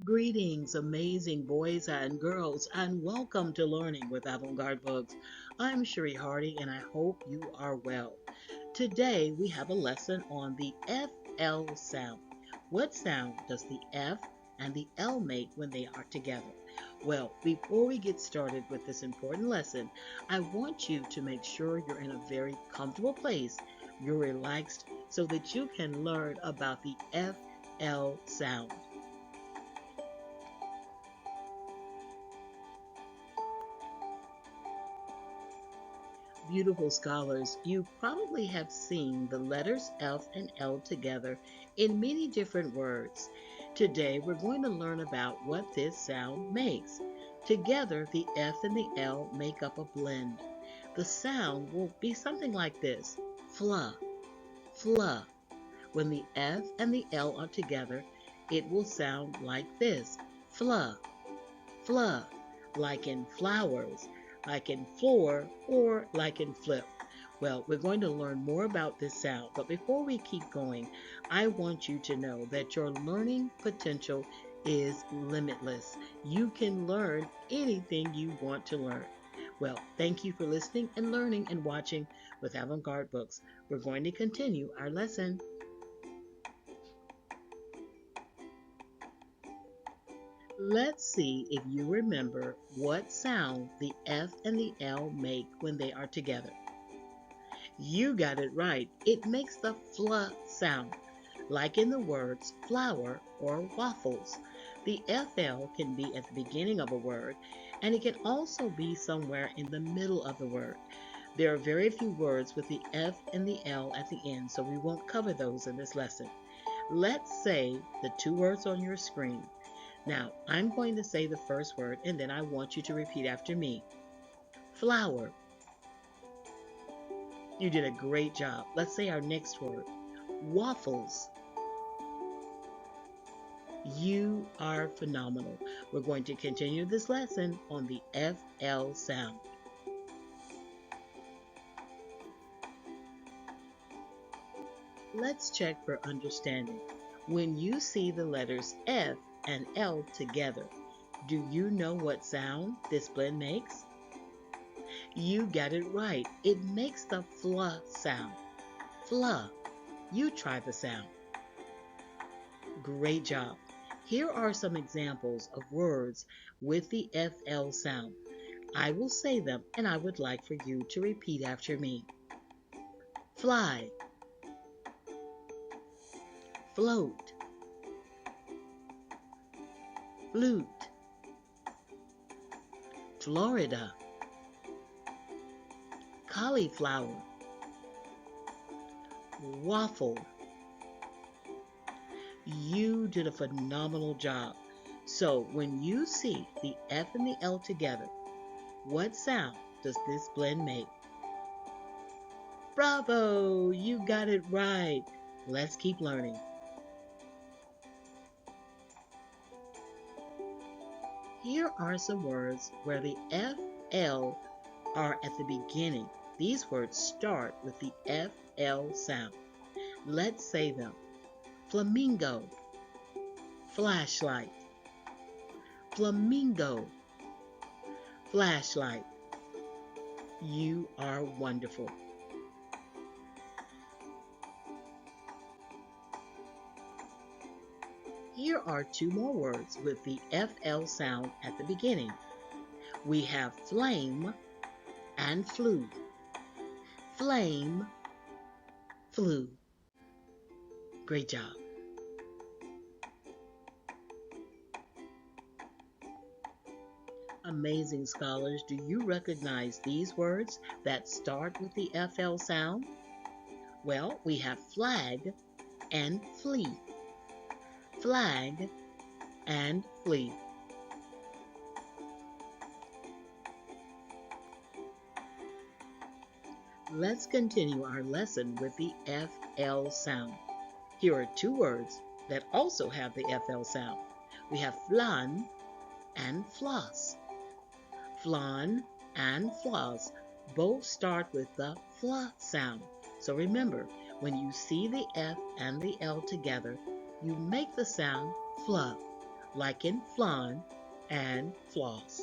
Greetings, amazing boys and girls, and welcome to Learning with Avant-garde Books. I'm Sherry Hardy, and I hope you are well. Today, we have a lesson on the FL sound. What sound does the F and the L make when they are together? Well, before we get started with this important lesson, I want you to make sure you're in a very comfortable place, you're relaxed, so that you can learn about the FL sound. Beautiful scholars, you probably have seen the letters F and L together in many different words. Today we're going to learn about what this sound makes. Together, the F and the L make up a blend. The sound will be something like this: fla, fla. When the F and the L are together, it will sound like this: fla, fluff, like in flowers, like in floor, or like in flip. Well, we're going to learn more about this sound, but before we keep going, I want you to know that your learning potential is limitless. You can learn anything you want to learn. Well, thank you for listening and learning and watching with Avant-garde Books. We're going to continue our lesson. Let's see if you remember what sound the F and the L make when they are together. You got it right. It makes the fl sound, like in the words flower or waffles. The FL can be at the beginning of a word, and it can also be somewhere in the middle of the word. There are very few words with the F and the L at the end, so we won't cover those in this lesson. Let's say the two words on your screen. Now, I'm going to say the first word, and then I want you to repeat after me. Flower. You did a great job. Let's say our next word. Waffles. You are phenomenal. We're going to continue this lesson on the FL sound. Let's check for understanding. When you see the letters F and L together, do you know what sound this blend makes? You got it right. It makes the fla sound. Fla. You try the sound. Great job. Here are some examples of words with the FL sound. I will say them and I would like for you to repeat after me. Fly, float, flute, Florida, cauliflower, waffle. You did a phenomenal job. So when you see the F and the L together, what sound does this blend make? Bravo! You got it right. Let's keep learning. Here are some words where the F, L are at the beginning. These words start with the FL sound. Let's say them. Flamingo, flashlight, flamingo, flashlight. You are wonderful. Here are two more words with the FL sound at the beginning. We have flame and flu. Flame, flu. Great job. Amazing scholars, do you recognize these words that start with the FL sound? Well, we have flag and flea. Flag and flea. Let's continue our lesson with the FL sound. Here are two words that also have the FL sound. We have flan and floss. Flan and floss both start with the fla sound. So remember, when you see the F and the L together, you make the sound fla. like in flan and floss.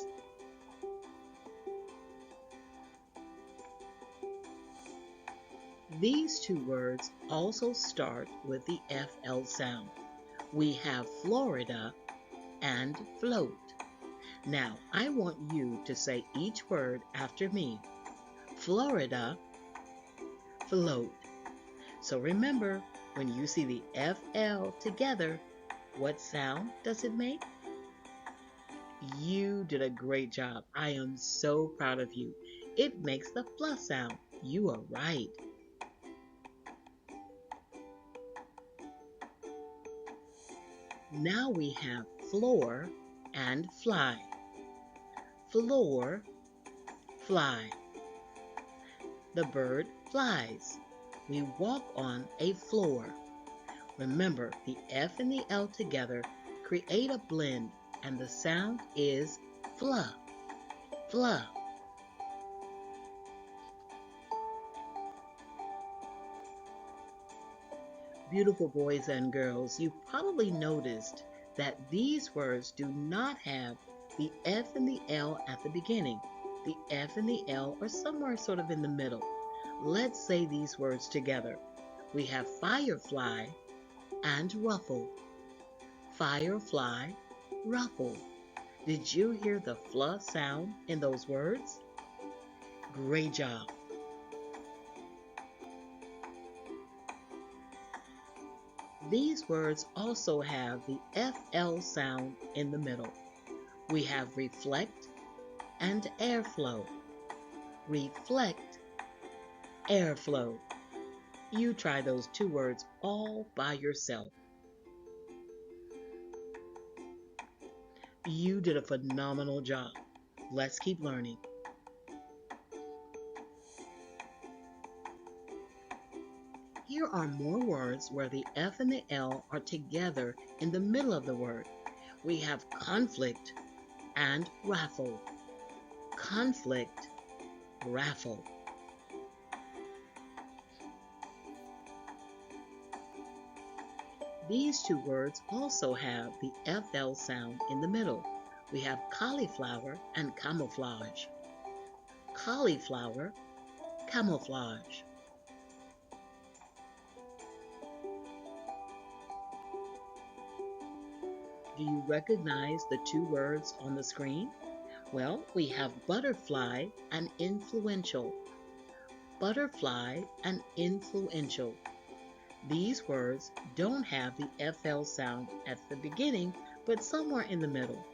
These two words also start with the FL sound. We have Florida and float. Now, I want you to say each word after me. Florida, float. So remember, when you see the FL together, what sound does it make? You did a great job. I am so proud of you. It makes the plus sound. You are right. Now we have floor and fly. Floor, fly. The bird flies. We walk on a floor. Remember, the F and the L together create a blend, and the sound is fluh, fluh. Beautiful boys and girls, you probably noticed that these words do not have the F and the L at the beginning. The F and the L are somewhere sort of in the middle. Let's say these words together. We have firefly and ruffle. Firefly, ruffle. Did you hear the fluh sound in those words? Great job. These words also have the FL sound in the middle. We have reflect and airflow. Reflect, airflow. You try those two words all by yourself. You did a phenomenal job. Let's keep learning. Here are more words where the F and the L are together in the middle of the word. We have conflict and raffle. Conflict, raffle. These two words also have the FL sound in the middle. We have cauliflower and camouflage. Cauliflower, camouflage. Do you recognize the two words on the screen? Well, we have butterfly and influential. Butterfly and influential. These words don't have the FL sound at the beginning, but somewhere in the middle.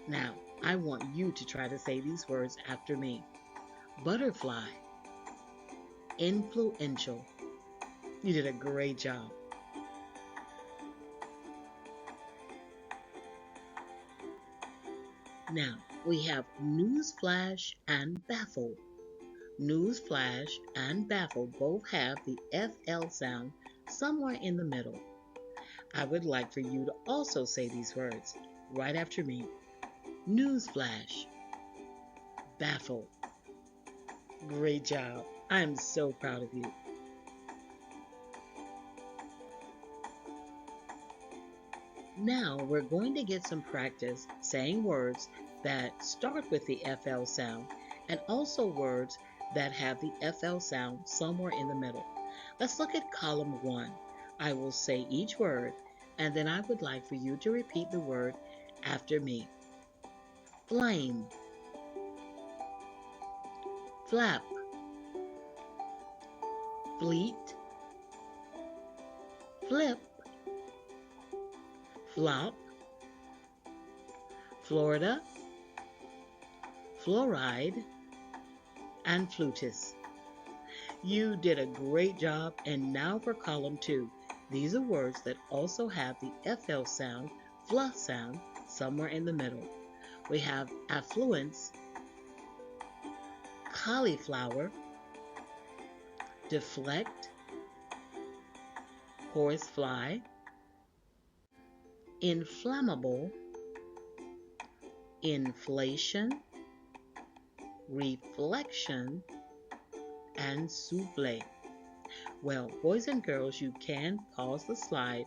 Now, I want you to try to say these words after me. Butterfly, influential. You did a great job. Now, we have newsflash and baffle. Newsflash and baffle both have the FL sound somewhere in the middle. I would like for you to also say these words right after me. Newsflash, baffle. Great job. I am so proud of you. Now we're going to get some practice saying words that start with the FL sound and also words that have the FL sound somewhere in the middle. Let's look at column 1. I will say each word, and then I would like for you to repeat the word after me. Flame, flap, fleet, flip, flop, Florida, fluoride, and flutus. You did a great job, and now for column 2. These are words that also have the FL sound, fluh sound, somewhere in the middle. We have affluence, cauliflower, deflect, horsefly, inflammable, inflation, reflection, and souffle. Well, boys and girls, you can pause the slide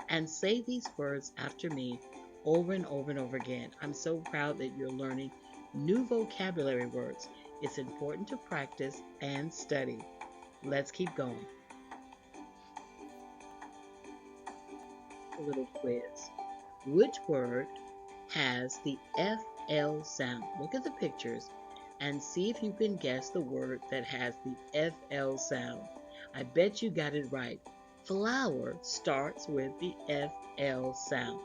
and say these words after me over and over and over again. I'm so proud that you're learning new vocabulary words. It's important to practice and study. Let's keep going. A little quiz. Which word has the FL sound? Look at the pictures and see if you can guess the word that has the FL sound. I bet you got it right. Flower starts with the FL sound.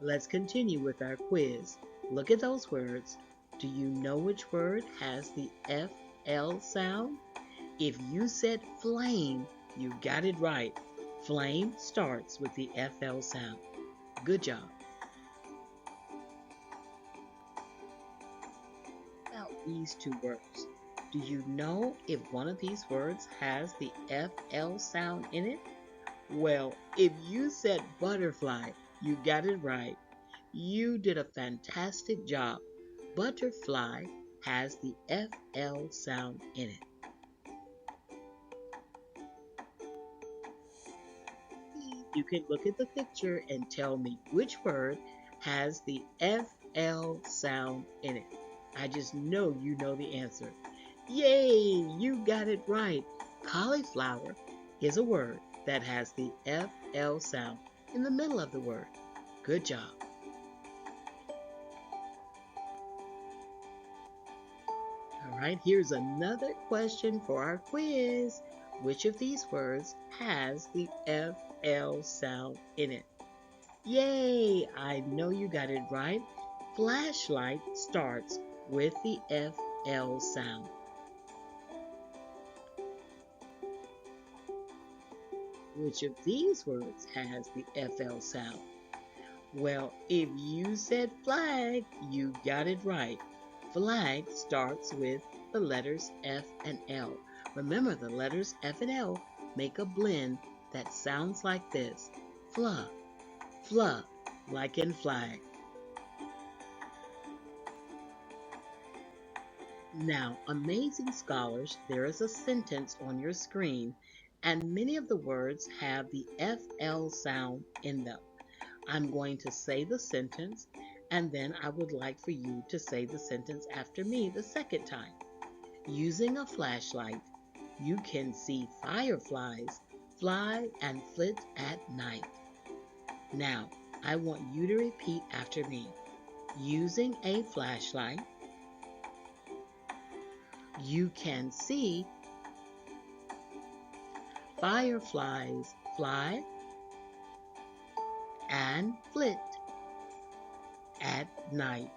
Let's continue with our quiz. Look at those words. Do you know which word has the FL sound? If you said flame, you got it right. Flame starts with the FL sound. Good job. About these two words. Do you know if one of these words has the FL sound in it? Well, if you said butterfly, you got it right. You did a fantastic job. Butterfly has the FL sound in it. You can look at the picture and tell me which word has the FL sound in it. I just know you know the answer. Yay, you got it right. Cauliflower is a word that has the FL sound in the middle of the word. Good job. All right, here's another question for our quiz. Which of these words has the FL sound in it? Yay! I know you got it right. Flashlight starts with the FL sound. Which of these words has the FL sound? Well, if you said flag, you got it right. Flag starts with the letters F and L. Remember, the letters F and L make a blend that sounds like this. Fluh, fluh, like in flag. Now, amazing scholars, there is a sentence on your screen, and many of the words have the FL sound in them. I'm going to say the sentence, and then I would like for you to say the sentence after me the second time. Using a flashlight, you can see fireflies fly and flit at night. Now, I want you to repeat after me. Using a flashlight, you can see fireflies fly and flit at night.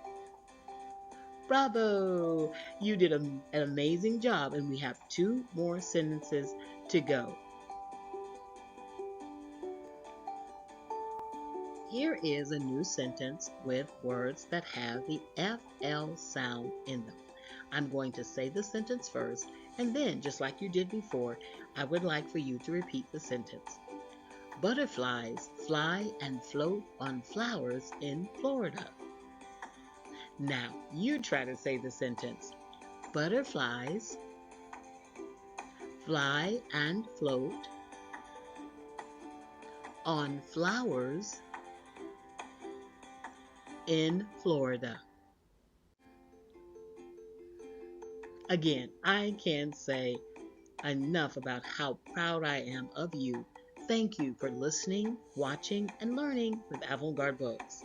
Bravo! You did an amazing job, and we have 2 more sentences to go. Here is a new sentence with words that have the FL sound in them. I'm going to say the sentence first, and then, just like you did before, I would like for you to repeat the sentence. Butterflies fly and float on flowers in Florida. Now, you try to say the sentence. Butterflies fly and float on flowers in Florida. Again, I can't say enough about how proud I am of you. Thank you for listening, watching, and learning with Avant-garde Books.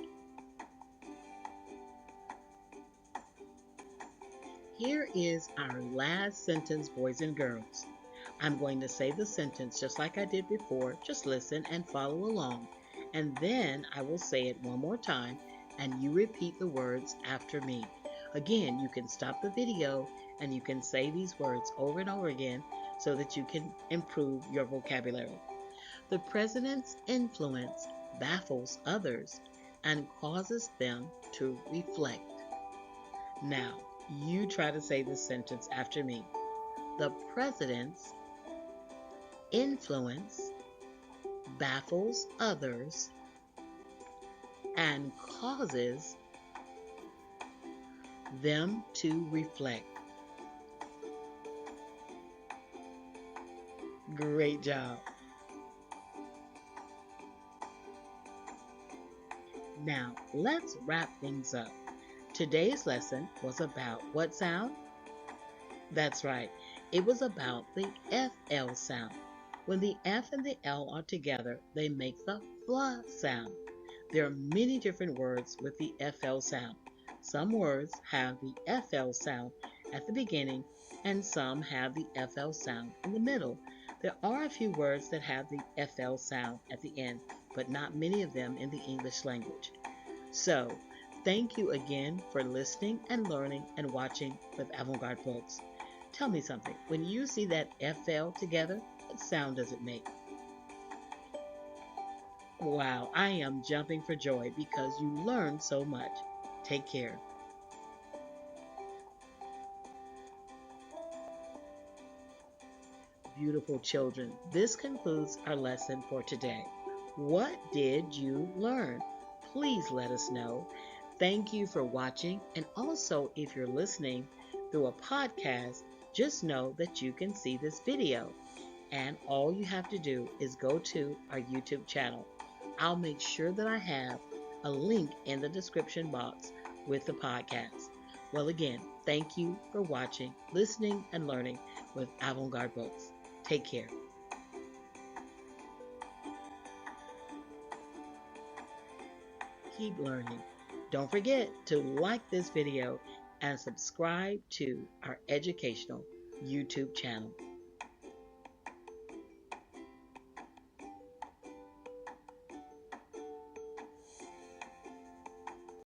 Here is our last sentence, boys and girls. I'm going to say the sentence just like I did before. Just listen and follow along. And then I will say it one more time, and you repeat the words after me. Again, you can stop the video and you can say these words over and over again so that you can improve your vocabulary. The president's influence baffles others and causes them to reflect. Now, you try to say this sentence after me. The president's influence baffles others and causes them to reflect. Great job. Now, let's wrap things up. Today's lesson was about what sound? That's right, it was about the FL sound. When the F and the L are together, they make the FLA sound. There are many different words with the FL sound. Some words have the FL sound at the beginning, and some have the FL sound in the middle. There are a few words that have the FL sound at the end, but not many of them in the English language. So, thank you again for listening and learning and watching with Avant-garde Books. Tell me something. When you see that FL together, what sound does it make? Wow, I am jumping for joy because you learned so much. Take care. Beautiful children, this concludes our lesson for today. What did you learn? Please let us know. Thank you for watching, and also if you're listening through a podcast, just know that you can see this video. And all you have to do is go to our YouTube channel. I'll make sure that I have a link in the description box with the podcast. Well, again, thank you for watching, listening, and learning with Avant-garde Books. Take care. Keep learning. Don't forget to like this video and subscribe to our educational YouTube channel.